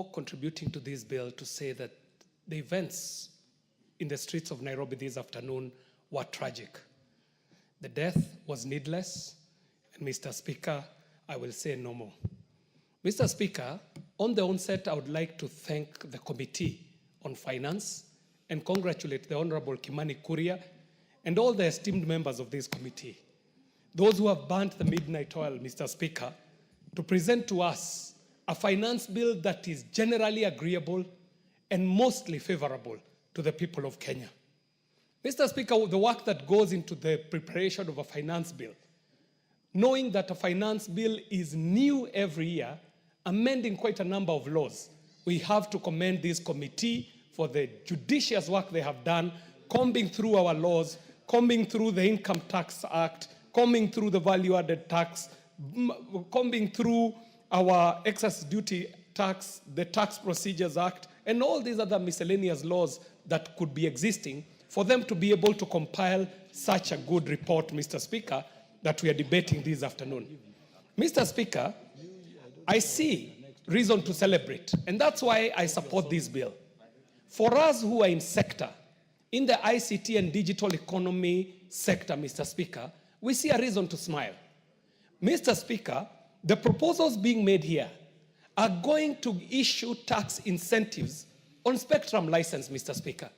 contributing to this bill to say that the events in the streets of Nairobi this afternoon were tragic. The death was needless, and Mr. Speaker, I will say no more. Mr. Speaker, on the onset, I would like to thank the Committee on Finance and congratulate the Honorable Kimani Kuria and all the esteemed members of this committee, those who have burnt the midnight oil, Mr. Speaker, to present to us a finance bill that is generally agreeable and mostly favorable to the people of Kenya. Mr. Speaker, the work that goes into the preparation of a finance bill, knowing that a finance bill is new every year, amending quite a number of laws, we have to commend this committee for the judicious work they have done, combing through our laws, combing through the Income Tax Act, combing through the value-added tax, combing through our excess duty tax, the Tax Procedures Act, and all these other miscellaneous laws that could be existing for them to be able to compile such a good report, Mr. Speaker, that we are debating this afternoon. Mr. Speaker, I see reason to celebrate, and that's why I support this bill. For us who are in sector, in the ICT and digital economy sector, Mr. Speaker, we see a reason to smile. Mr. Speaker, the proposals being made here are going to issue tax incentives on spectrum license, Mr. Speaker.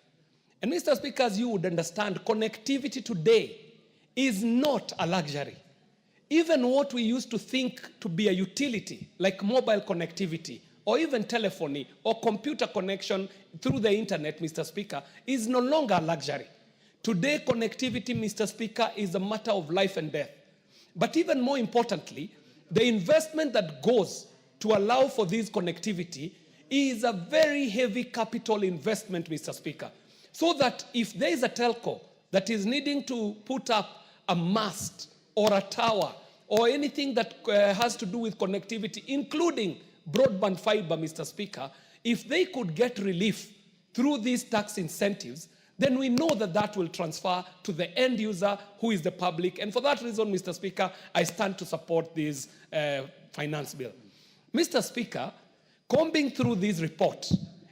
And Mr. Speaker, as you would understand, connectivity today is not a luxury. Even what we used to think to be a utility, like mobile connectivity, or even telephony, or computer connection through the internet, Mr. Speaker, is no longer a luxury. Today, connectivity, Mr. Speaker, is a matter of life and death. But even more importantly, the investment that goes to allow for this connectivity is a very heavy capital investment, Mr. Speaker. So that if there is a telco that is needing to put up a mast or a tower or anything that has to do with connectivity, including broadband fiber, Mr. Speaker, if they could get relief through these tax incentives, then we know that that will transfer to the end user, who is the public. And for that reason, Mr. Speaker, I stand to support this finance bill. Mr. Speaker, combing through this report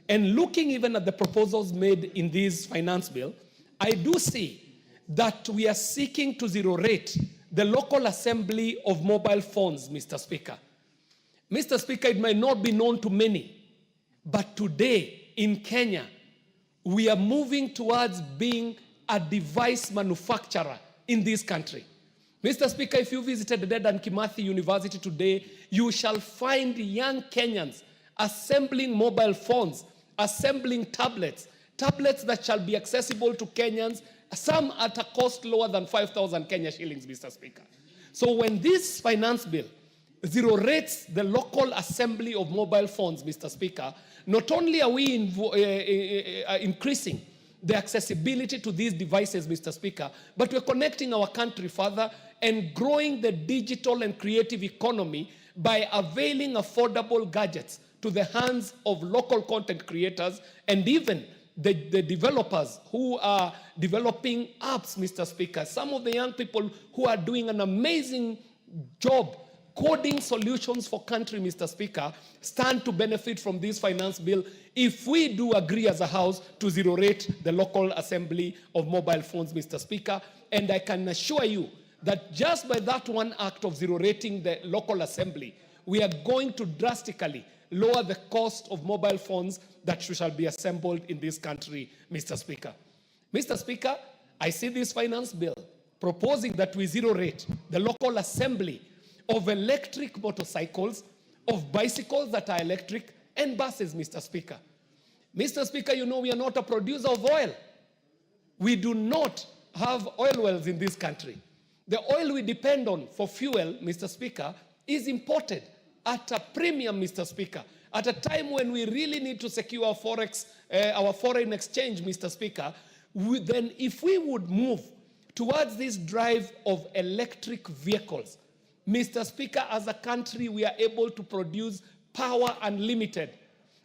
and looking even at the proposals made in this finance bill, I do see that we are seeking to zero rate the local assembly of mobile phones, Mr. Speaker. Mr. Speaker, it may not be known to many, but today in Kenya, we are moving towards being a device manufacturer in this country. Mr. Speaker, if you visited the Dedan Kimathi University today, you shall find young Kenyans assembling mobile phones, assembling tablets that shall be accessible to Kenyans, some at a cost lower than 5,000 Kenya shillings, Mr. Speaker. So when this finance bill zero rates the local assembly of mobile phones, Mr. Speaker, not only are we increasing the accessibility to these devices, Mr. Speaker, but we're connecting our country further and growing the digital and creative economy by availing affordable gadgets to the hands of local content creators and even the developers who are developing apps, Mr. Speaker. Some of the young people who are doing an amazing job coding solutions for country, Mr. Speaker, stand to benefit from this finance bill if we do agree as a House to zero rate the local assembly of mobile phones, Mr. Speaker. And I can assure you that just by that one act of zero rating the local assembly, we are going to drastically lower the cost of mobile phones that shall be assembled in this country, Mr. Speaker. Mr. Speaker, I see this finance bill proposing that we zero rate the local assembly of electric motorcycles, of bicycles that are electric, and buses, Mr. Speaker. Mr. Speaker, you know we are not a producer of oil. We do not have oil wells in this country. The oil we depend on for fuel, Mr. Speaker, is imported at a premium, Mr. Speaker, at a time when we really need to secure our forex, our foreign exchange, Mr. Speaker. Then if we would move towards this drive of electric vehicles, Mr. Speaker, as a country, we are able to produce power unlimited.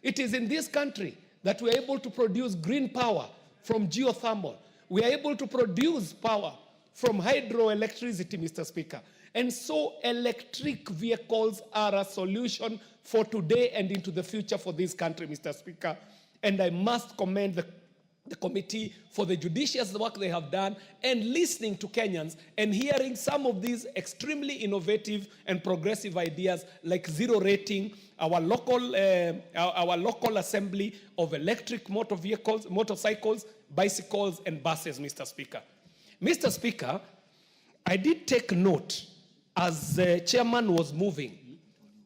It is in this country that we are able to produce green power from geothermal. We are able to produce power from hydroelectricity, Mr. Speaker. And so electric vehicles are a solution for today and into the future for this country, Mr. Speaker. And I must commend the committee for the judicious work they have done and listening to Kenyans and hearing some of these extremely innovative and progressive ideas like zero rating, our local assembly of electric motor vehicles, motorcycles, bicycles, and buses, Mr. Speaker. Mr. Speaker, I did take note as the chairman was moving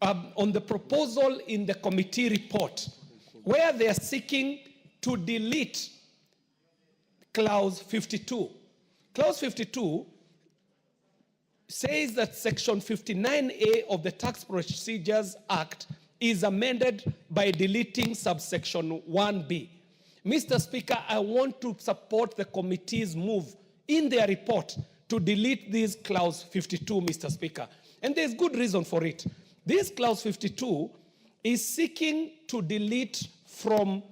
on the proposal in the committee report where they are seeking to delete Clause 52. Clause 52 says that Section 59A of the Tax Procedures Act is amended by deleting subsection 1B. Mr. Speaker, I want to support the committee's move in their report to delete this Clause 52, Mr. Speaker. And there's good reason for it. This Clause 52 is seeking to delete from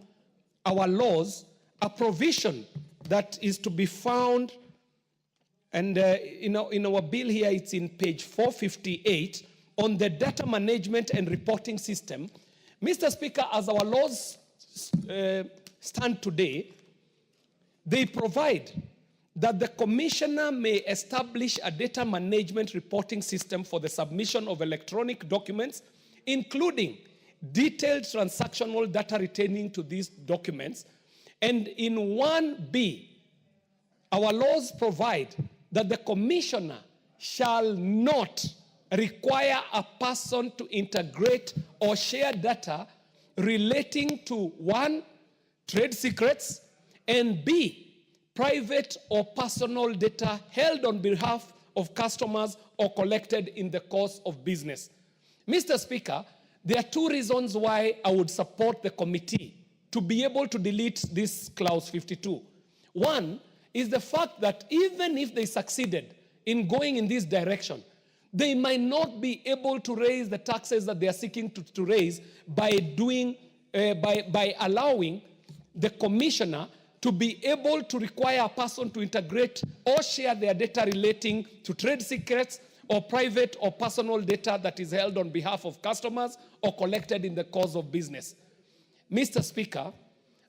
our laws a provision that is to be found, and in our bill here, it's in page 458, on the data management and reporting system. Mr. Speaker, as our laws stand today, they provide that the commissioner may establish a data management reporting system for the submission of electronic documents, including detailed transactional data retaining to these documents. And in 1B, our laws provide that the commissioner shall not require a person to integrate or share data relating to 1, trade secrets, and B, private or personal data held on behalf of customers or collected in the course of business. Mr. Speaker, there are two reasons why I would support the committee to be able to delete this Clause 52. One is the fact that even if they succeeded in going in this direction, they might not be able to raise the taxes that they are seeking to raise by allowing the commissioner to be able to require a person to integrate or share their data relating to trade secrets or private or personal data that is held on behalf of customers or collected in the course of business. Mr. Speaker,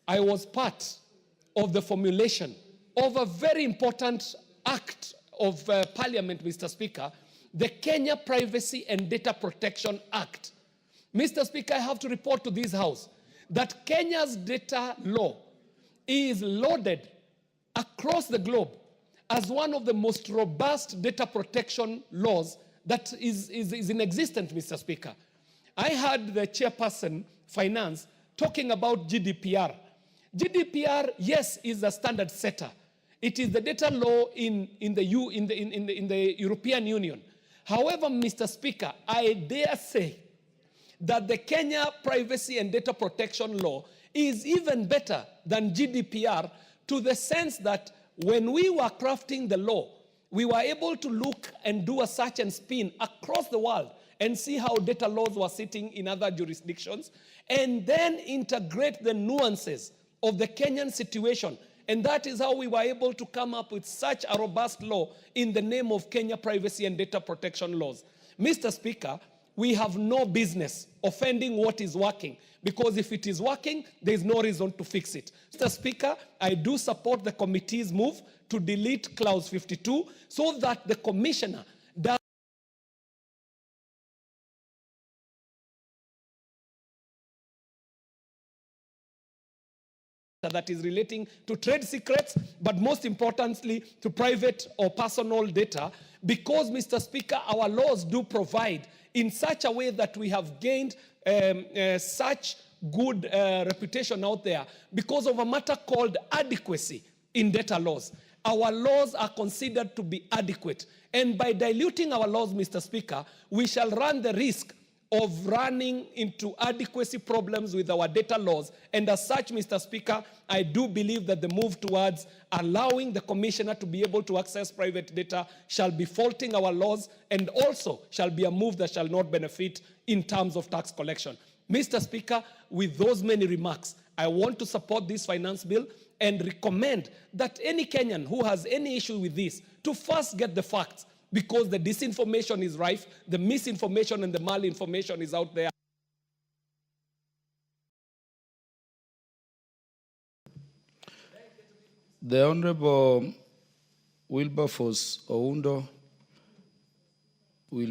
I was part of the formulation of a very important act of Parliament, Mr. Speaker, the Kenya Privacy and Data Protection Act. Mr. Speaker, I have to report to this House that Kenya's data law is lauded across the globe as one of the most robust data protection laws that is in existence, Mr. Speaker. I heard the chairperson, Finance, talking about GDPR. GDPR, yes, is a standard setter. It is the data law in the European Union. However, Mr. Speaker, I dare say that the Kenya Privacy and Data Protection Law is even better than GDPR, to the sense that when we were crafting the law, we were able to look and do a search and spin across the world and see how data laws were sitting in other jurisdictions, and then integrate the nuances of the Kenyan situation. And that is how we were able to come up with such a robust law in the name of Kenya Privacy and Data Protection Laws. Mr. Speaker, we have no business offending what is working, because if it is working, there is no reason to fix it. Mr. Speaker, I do support the committee's move to delete Clause 52 so that the commissioner does that is relating to trade secrets, but most importantly to private or personal data, because, Mr. Speaker, our laws do provide in such a way that we have gained such good reputation out there because of a matter called adequacy in data laws. Our laws are considered to be adequate. And by diluting our laws, Mr. Speaker, we shall run the risk of running into adequacy problems with our data laws. And as such, Mr. Speaker, I do believe that the move towards allowing the commissioner to be able to access private data shall be faulting our laws, and also shall be a move that shall not benefit in terms of tax collection. Mr. Speaker, with those many remarks, I want to support this finance bill and recommend that any Kenyan who has any issue with this to first get the facts because the disinformation is rife, the misinformation and the malinformation is out there. The Honorable Wilberforce Oundo.